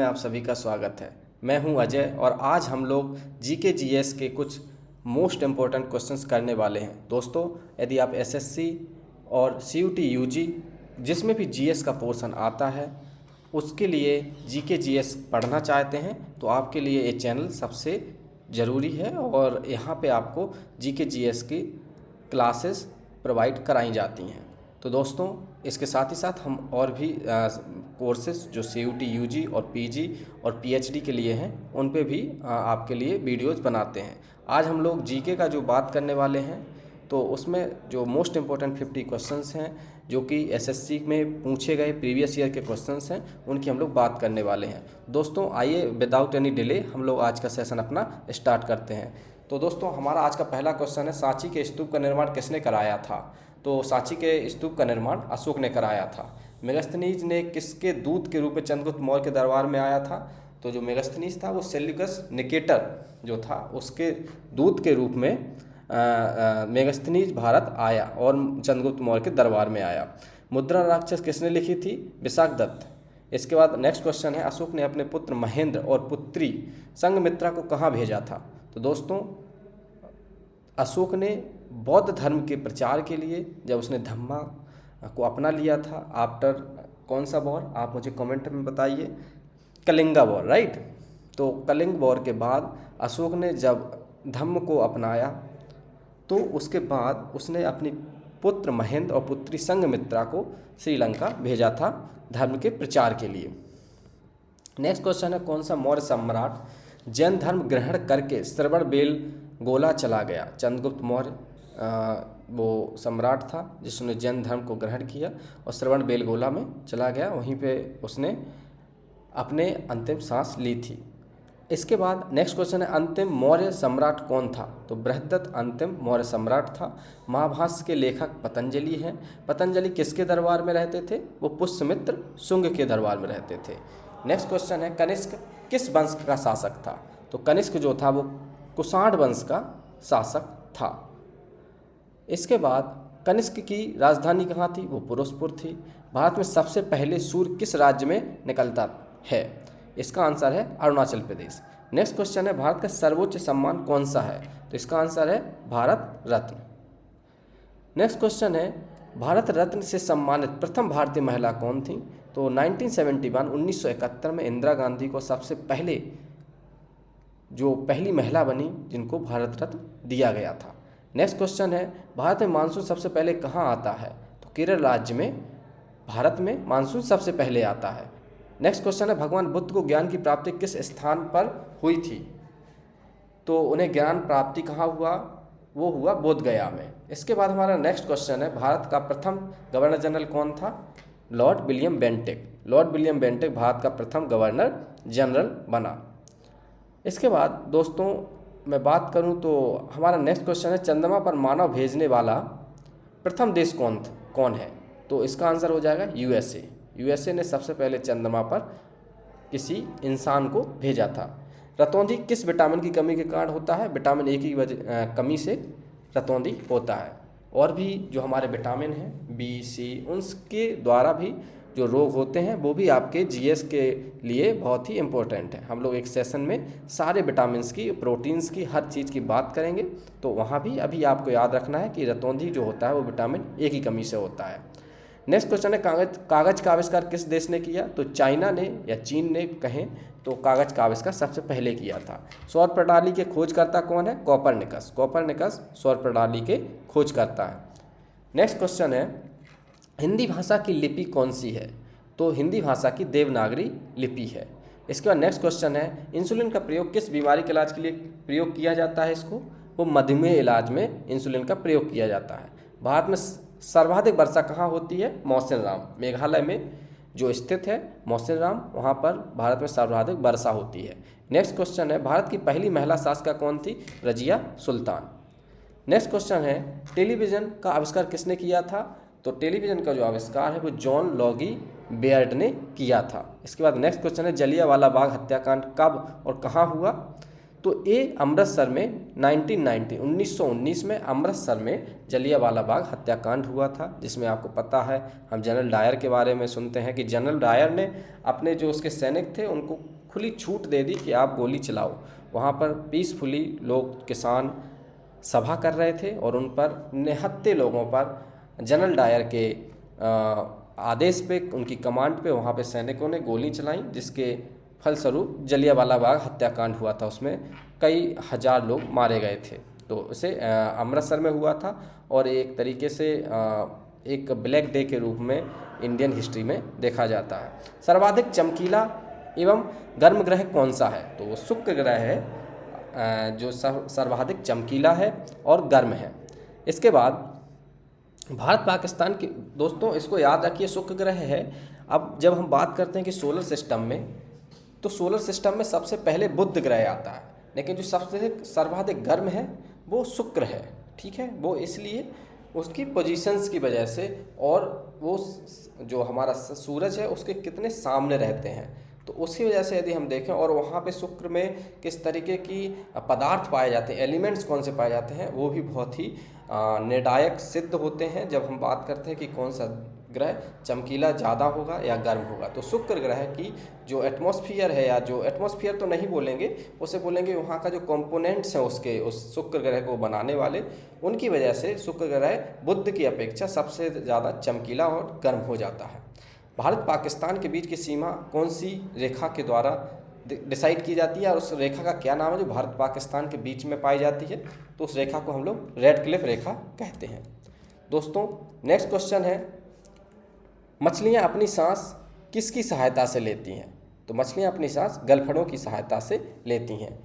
में आप सभी का स्वागत है। मैं हूं अजय और आज हम लोग जीके जीएस के कुछ मोस्ट इम्पोर्टेंट क्वेश्चंस करने वाले हैं। दोस्तों, यदि आप एसएससी और सीयूटी यूजी जिसमें भी जीएस का पोर्शन आता है उसके लिए जीके जीएस पढ़ना चाहते हैं तो आपके लिए ये चैनल सबसे ज़रूरी है और यहाँ पे आपको जीके जीएस की क्लासेस प्रोवाइड कराई जाती हैं। तो दोस्तों, इसके साथ ही साथ हम और भी कोर्सेज जो सीयूटी यूजी और पीजी और पीएचडी के लिए हैं उन पे भी आपके लिए वीडियोस बनाते हैं। आज हम लोग जीके का जो बात करने वाले हैं तो उसमें जो मोस्ट इम्पोर्टेंट 50 क्वेश्चंस हैं जो कि एसएससी में पूछे गए प्रीवियस ईयर के क्वेश्चंस हैं उनकी हम लोग बात करने वाले हैं। दोस्तों, आइए विदाउट एनी डिले हम लोग आज का सेशन अपना स्टार्ट करते हैं। तो दोस्तों, हमारा आज का पहला क्वेश्चन है, सांची के स्तूप का निर्माण किसने कराया था? तो सांची के स्तूप का निर्माण अशोक ने कराया था। मेगास्थनीज ने किसके दूत के रूप में चंद्रगुप्त मौर्य के दरबार में आया था? तो जो मेगास्थनीज था वो सेल्यूकस निकेटर जो था उसके दूत के रूप में मेगास्थनीज भारत आया और चंद्रगुप्त मौर्य के दरबार में आया। मुद्रा राक्षस किसने लिखी थी? विशाखदत्त। इसके बाद नेक्स्ट क्वेश्चन है, अशोक ने अपने पुत्र महेंद्र और पुत्री संघमित्रा को कहाँ भेजा था? तो दोस्तों, अशोक ने बौद्ध धर्म के प्रचार के लिए जब उसने धम्मा को अपना लिया था आफ्टर कौन सा वॉर, आप मुझे कमेंट में बताइए। Kalinga war, right. तो कलिंग वॉर के बाद अशोक ने जब धम्म को अपनाया तो उसके बाद उसने अपनी पुत्र महेंद्र और पुत्री संघमित्रा को श्रीलंका भेजा था धर्म के प्रचार के लिए। नेक्स्ट क्वेश्चन है, कौन सा मौर्य सम्राट जैन धर्म ग्रहण करके श्रवणबेलगोला चला गया? चंद्रगुप्त मौर्य वो सम्राट था जिसने जैन धर्म को ग्रहण किया और श्रवणबेलगोला में चला गया, वहीं पे उसने अपने अंतिम सांस ली थी। इसके बाद नेक्स्ट क्वेश्चन है, अंतिम मौर्य सम्राट कौन था? तो बृहद्रथ अंतिम मौर्य सम्राट था। महाभाष्य के लेखक पतंजलि हैं। पतंजलि किसके दरबार में रहते थे? वो पुष्यमित्र शुंग के दरबार में रहते थे। नेक्स्ट क्वेश्चन है, कनिष्क किस वंश का शासक था? तो कनिष्क जो था वो कुषाण वंश का शासक था। इसके बाद कनिष्क की राजधानी कहाँ थी? वो पुरुषपुर थी। भारत में सबसे पहले सूर्य किस राज्य में निकलता है? इसका आंसर है अरुणाचल प्रदेश। नेक्स्ट क्वेश्चन है, भारत का सर्वोच्च सम्मान कौन सा है? तो इसका आंसर है भारत रत्न। नेक्स्ट क्वेश्चन है, भारत रत्न से सम्मानित प्रथम भारतीय महिला कौन थी? तो 1971 में इंदिरा गांधी को सबसे पहले जो पहली महिला बनी जिनको भारत रत्न दिया गया था। नेक्स्ट क्वेश्चन है, भारत में मानसून सबसे पहले कहाँ आता है? तो केरल राज्य में भारत में मानसून सबसे पहले आता है। नेक्स्ट क्वेश्चन है, भगवान बुद्ध को ज्ञान की प्राप्ति किस स्थान पर हुई थी? तो उन्हें ज्ञान प्राप्ति कहाँ हुआ? वो हुआ बोध गया में। इसके बाद हमारा नेक्स्ट क्वेश्चन है, भारत का प्रथम गवर्नर जनरल कौन था? Lord William Bentinck. Lord William Bentinck Bharat का प्रथम गवर्नर जनरल बना। इसके बाद दोस्तों मैं बात करूं तो हमारा नेक्स्ट क्वेश्चन है, चंद्रमा पर मानव भेजने वाला प्रथम देश कौन है? तो इसका आंसर हो जाएगा यूएसए। यूएसए ने सबसे पहले चंद्रमा पर किसी इंसान को भेजा था। रतौंधी किस विटामिन की कमी के कारण होता है? विटामिन ए की कमी से रतौंधी होता है। और भी जो हमारे विटामिन हैं बी सी उनके द्वारा भी जो रोग होते हैं वो भी आपके जीएस के लिए बहुत ही इम्पोर्टेंट है। हम लोग एक सेशन में सारे विटामिन्स की, प्रोटीन्स की, हर चीज़ की बात करेंगे तो वहाँ भी अभी आपको याद रखना है कि रतौंधी जो होता है वो विटामिन ए की कमी से होता है। नेक्स्ट क्वेश्चन है, कागज़ का आविष्कार किस देश ने किया? तो चाइना ने या चीन ने कहें तो कागज़ का आविष्कार सबसे पहले किया था। सौर प्रणाली के खोजकर्ता कौन है? कोपरनिकस। कोपरनिकस सौर प्रणाली के खोजकर्ता है। नेक्स्ट क्वेश्चन है, हिंदी भाषा की लिपि कौन सी है? तो हिंदी भाषा की देवनागरी लिपि है। इसके बाद नेक्स्ट क्वेश्चन है, इंसुलिन का प्रयोग किस बीमारी के इलाज के लिए प्रयोग किया जाता है? इसको वो मधुमेह इलाज में इंसुलिन का प्रयोग किया जाता है। भारत में सर्वाधिक वर्षा कहाँ होती है? मौसिनराम। मेघालय में जो स्थित है मौसिनराम, वहाँ पर भारत में सर्वाधिक वर्षा होती है। नेक्स्ट क्वेश्चन है, भारत की पहली महिला शासिका कौन थी? रजिया सुल्तान। नेक्स्ट क्वेश्चन है, टेलीविज़न का आविष्कार किसने किया था? तो टेलीविज़न का जो आविष्कार है वो जॉन लॉगी बेयर्ड ने किया था। इसके बाद नेक्स्ट क्वेश्चन है, जलियांवाला बाग हत्याकांड कब और कहाँ हुआ? तो ये अमृतसर में 1919 में अमृतसर में जलियांवाला बाग हत्याकांड हुआ था, जिसमें आपको पता है हम जनरल डायर के बारे में सुनते हैं कि जनरल डायर ने अपने जो उसके सैनिक थे उनको खुली छूट दे दी कि आप गोली चलाओ। वहाँ पर पीसफुली लोग किसान सभा कर रहे थे और उन पर निहत्थे लोगों पर जनरल डायर के आदेश पे, उनकी कमांड पे वहाँ पे सैनिकों ने गोली चलाई, जिसके फलस्वरूप जलियांवाला बाग हत्याकांड हुआ था। उसमें कई हजार लोग मारे गए थे। तो उसे अमृतसर में हुआ था और एक तरीके से एक ब्लैक डे के रूप में इंडियन हिस्ट्री में देखा जाता है। सर्वाधिक चमकीला एवं गर्म ग्रह कौन सा है? तो वो शुक्र ग्रह है जो सर्वाधिक चमकीला है और गर्म है। इसके बाद भारत पाकिस्तान की, दोस्तों इसको याद रखिए, शुक्र ग्रह है। अब जब हम बात करते हैं कि सोलर सिस्टम में, तो सोलर सिस्टम में सबसे पहले बुध ग्रह आता है, लेकिन जो सबसे सर्वाधिक गर्म है वो शुक्र है। ठीक है, वो इसलिए उसकी पोजीशंस की वजह से और वो जो हमारा सूरज है उसके कितने सामने रहते हैं, तो उसकी वजह से यदि हम देखें और वहाँ पे शुक्र में किस तरीके की पदार्थ पाए जाते हैं, एलिमेंट्स कौन से पाए जाते हैं, वो भी बहुत ही निर्णायक सिद्ध होते हैं जब हम बात करते हैं कि कौन सा ग्रह चमकीला ज़्यादा होगा या गर्म होगा। तो शुक्र ग्रह की जो एटमॉस्फेयर है, या जो एटमॉस्फेयर तो नहीं बोलेंगे, उसे बोलेंगे वहाँ का जो कंपोनेंट्स हैं उसके, उस शुक्र ग्रह को बनाने वाले, उनकी वजह से शुक्र ग्रह बुध की अपेक्षा सबसे ज़्यादा चमकीला और गर्म हो जाता है। भारत पाकिस्तान के बीच की सीमा कौन सी रेखा के द्वारा डिसाइड की जाती है और उस रेखा का क्या नाम है जो भारत पाकिस्तान के बीच में पाई जाती है? तो उस रेखा को हम लोग रेड क्लिफ रेखा कहते हैं। दोस्तों नेक्स्ट क्वेश्चन है, मछलियाँ अपनी सांस किसकी सहायता से लेती हैं? तो मछलियाँ अपनी सांस गलफड़ों की सहायता से लेती हैं।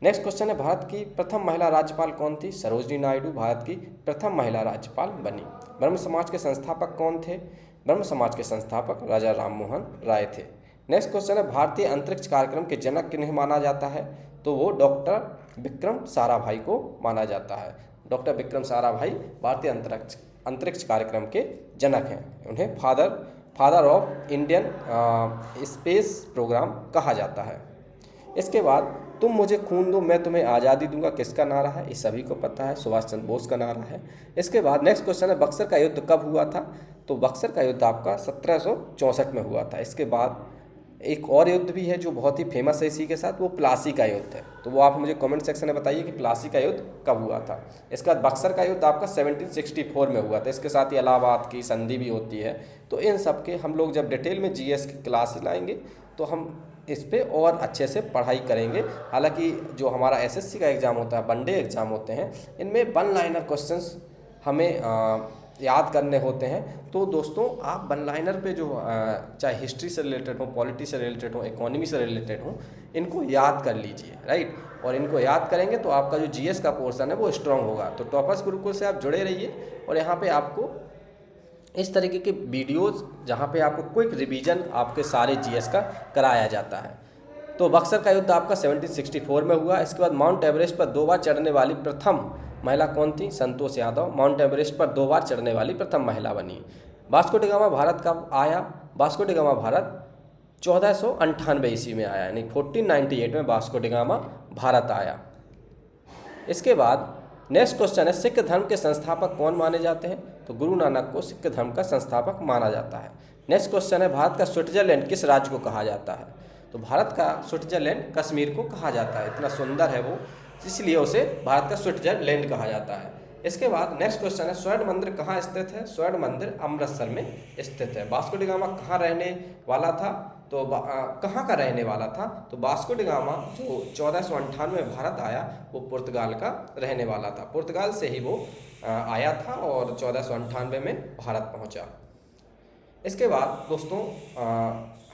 नेक्स्ट क्वेश्चन है, भारत की प्रथम महिला राज्यपाल कौन थी? सरोजनी नायडू भारत की प्रथम महिला राज्यपाल बनी। ब्रह्म समाज के संस्थापक कौन थे? ब्रह्म समाज के संस्थापक राजा राम मोहन राय थे। नेक्स्ट क्वेश्चन है, भारतीय अंतरिक्ष कार्यक्रम के जनक किन्हें माना जाता है? तो वो डॉक्टर विक्रम साराभाई को माना जाता है। डॉक्टर विक्रम साराभाई भारतीय अंतरिक्ष कार्यक्रम के जनक हैं। उन्हें father of Indian space programme कहा जाता है। इसके बाद, तुम मुझे खून दो मैं तुम्हें आज़ादी दूंगा किसका नारा है? ये सभी को पता है, सुभाष चंद्र बोस का नारा है। इसके बाद नेक्स्ट क्वेश्चन है, बक्सर का युद्ध कब हुआ था? तो बक्सर का युद्ध आपका 1764 में हुआ था। इसके बाद एक और युद्ध भी है जो बहुत ही फेमस है इसी के साथ, वो प्लासी का युद्ध है। तो वो आप मुझे कमेंट सेक्शन में बताइए कि प्लासी का युद्ध कब हुआ था। इसके बाद बक्सर का युद्ध आपका 1764 में हुआ था। इसके साथ ही इलाहाबाद की संधि भी होती है। तो इन सब के हम लोग जब डिटेल में जीएस की क्लास लाएंगे तो हम इस पे और अच्छे से पढ़ाई करेंगे। हालांकि जो हमारा एसएससी का एग्ज़ाम होता है, वनडे एग्ज़ाम होते हैं, इनमें वन लाइनर क्वेश्चंस हमें याद करने होते हैं। तो दोस्तों आप वन लाइनर पे जो चाहे हिस्ट्री से रिलेटेड हो, पॉलिटी से रिलेटेड हो, इकोनॉमी से रिलेटेड हो, इनको याद कर लीजिए, राइट। और इनको याद करेंगे तो आपका जो जीएस का पोर्शन है वो स्ट्रांग होगा। तो टॉपर्स गुरुकुल से आप जुड़े रहिए और यहाँ पे आपको इस तरीके के वीडियोज़ जहाँ पे आपको क्विक रिवीजन आपके सारे जीएस का कराया जाता है। तो बक्सर का युद्ध आपका 1764 में हुआ। इसके बाद माउंट एवरेस्ट पर 2 बार चढ़ने वाली प्रथम महिला कौन थी? संतोष यादव माउंट एवरेस्ट पर 2 बार चढ़ने वाली प्रथम महिला बनी। वास्को डी गामा भारत कब आया? वास्को डी गामा भारत 1498 ईस्वी में आया, यानी 1498 में वास्को डी गामा भारत आया। इसके बाद नेक्स्ट क्वेश्चन है, सिख धर्म के संस्थापक कौन माने जाते हैं? तो गुरु नानक को सिख धर्म का संस्थापक माना जाता है। नेक्स्ट क्वेश्चन है, भारत का स्विट्जरलैंड किस राज्य को कहा जाता है? तो भारत का स्विट्जरलैंड कश्मीर को कहा जाता है। इतना सुंदर है वो, इसलिए उसे भारत का स्विट्जरलैंड कहा जाता है। इसके बाद नेक्स्ट क्वेश्चन है, स्वर्ण मंदिर कहाँ स्थित है? स्वर्ण मंदिर अमृतसर में स्थित है। वास्को डी गामा कहाँ रहने वाला था? तो कहाँ का रहने वाला था? तो वास्को डी गामा जो 1498 में भारत आया वो पुर्तगाल का रहने वाला था। पुर्तगाल से ही वो आया था और 1498 में भारत पहुँचा। इसके बाद दोस्तों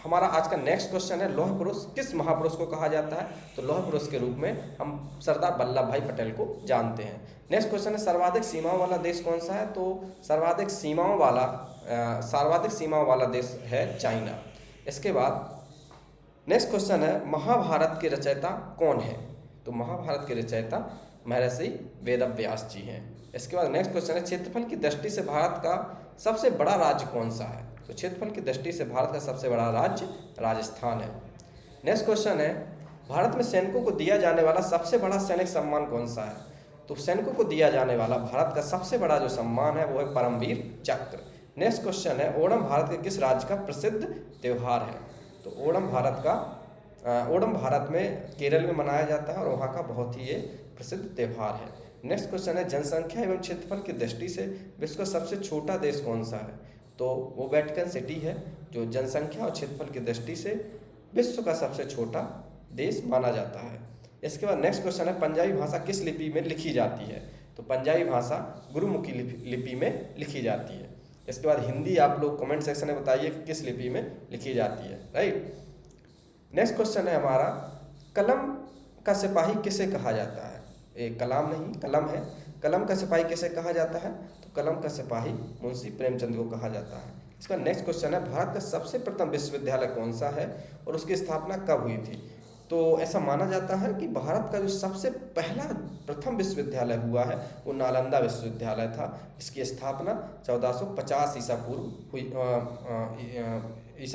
हमारा आज का नेक्स्ट क्वेश्चन है, लौह पुरुष किस महापुरुष को कहा जाता है? तो लौह पुरुष के रूप में हम सरदार वल्लभ भाई पटेल को जानते हैं। नेक्स्ट क्वेश्चन है, सर्वाधिक सीमाओं वाला देश कौन सा है? तो सर्वाधिक सीमाओं वाला देश है चाइना। इसके बाद नेक्स्ट क्वेश्चन है, महाभारत के रचयिता कौन है? तो महाभारत के रचयिता महर्षि वेदव्यास जी हैं। इसके बाद नेक्स्ट क्वेश्चन है, क्षेत्रफल की दृष्टि से भारत का सबसे बड़ा राज्य कौन सा है? तो क्षेत्रफल की दृष्टि से भारत का सबसे बड़ा राज्य राजस्थान है। नेक्स्ट क्वेश्चन है, भारत में सैनिकों को दिया जाने वाला सबसे बड़ा सैनिक सम्मान कौन सा है? तो सैनिकों को दिया जाने वाला भारत का सबसे बड़ा जो सम्मान है वो है परमवीर चक्र। नेक्स्ट क्वेश्चन है, ओणम भारत के किस राज्य का प्रसिद्ध त्यौहार है? तो ओणम भारत में केरल में मनाया जाता है और वहाँ का बहुत ही ये प्रसिद्ध त्यौहार है। नेक्स्ट क्वेश्चन है, जनसंख्या एवं क्षेत्रफल की दृष्टि से विश्व का सबसे छोटा देश कौन सा है? तो वो वेटिकन सिटी है, जो जनसंख्या और क्षेत्रफल की दृष्टि से विश्व का सबसे छोटा देश माना जाता है। इसके बाद नेक्स्ट क्वेश्चन है, पंजाबी भाषा किस लिपि में लिखी जाती है? तो पंजाबी भाषा गुरुमुखी लिपि में लिखी जाती है। इसके बाद हिंदी आप लोग कमेंट सेक्शन में बताइए कि किस लिपि में लिखी जाती है, राइट। नेक्स्ट क्वेश्चन है हमारा, कलम का सिपाही किसे कहा जाता है? एक कलाम नहीं, कलम है। कलम का सिपाही किसे कहा जाता है? तो कलम का सिपाही मुंशी प्रेमचंद को कहा जाता है। इसका नेक्स्ट क्वेश्चन है, भारत का सबसे प्रथम विश्वविद्यालय कौन सा है और उसकी स्थापना कब हुई थी? तो ऐसा माना जाता है कि भारत का जो सबसे पहला प्रथम विश्वविद्यालय हुआ है वो नालंदा विश्वविद्यालय था। इसकी स्थापना 1450 ईसा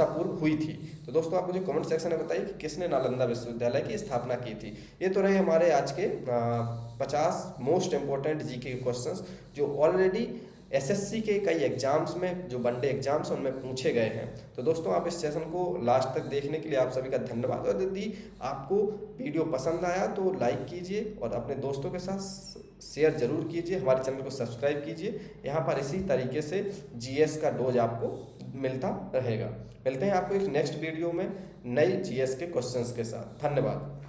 पूर्व हुई थी। तो दोस्तों आप मुझे कमेंट सेक्शन में बताइए कि किसने नालंदा विश्वविद्यालय की स्थापना की थी। ये तो रहे हमारे आज के 50 मोस्ट इम्पोर्टेंट जीके क्वेश्चंस जो ऑलरेडी एसएससी के कई एग्जाम्स में, जो वनडे एग्जाम्स हैं उनमें पूछे गए हैं। तो दोस्तों आप इस सेशन को लास्ट तक देखने के लिए आप सभी का धन्यवाद। और यदि आपको वीडियो पसंद आया तो लाइक कीजिए और अपने दोस्तों के साथ शेयर जरूर कीजिए। हमारे चैनल को सब्सक्राइब कीजिए। यहाँ पर इसी तरीके से जीएस का डोज आपको मिलता रहेगा। मिलते हैं आपको एक नेक्स्ट वीडियो में नई जीएस के क्वेश्चंस के साथ। धन्यवाद।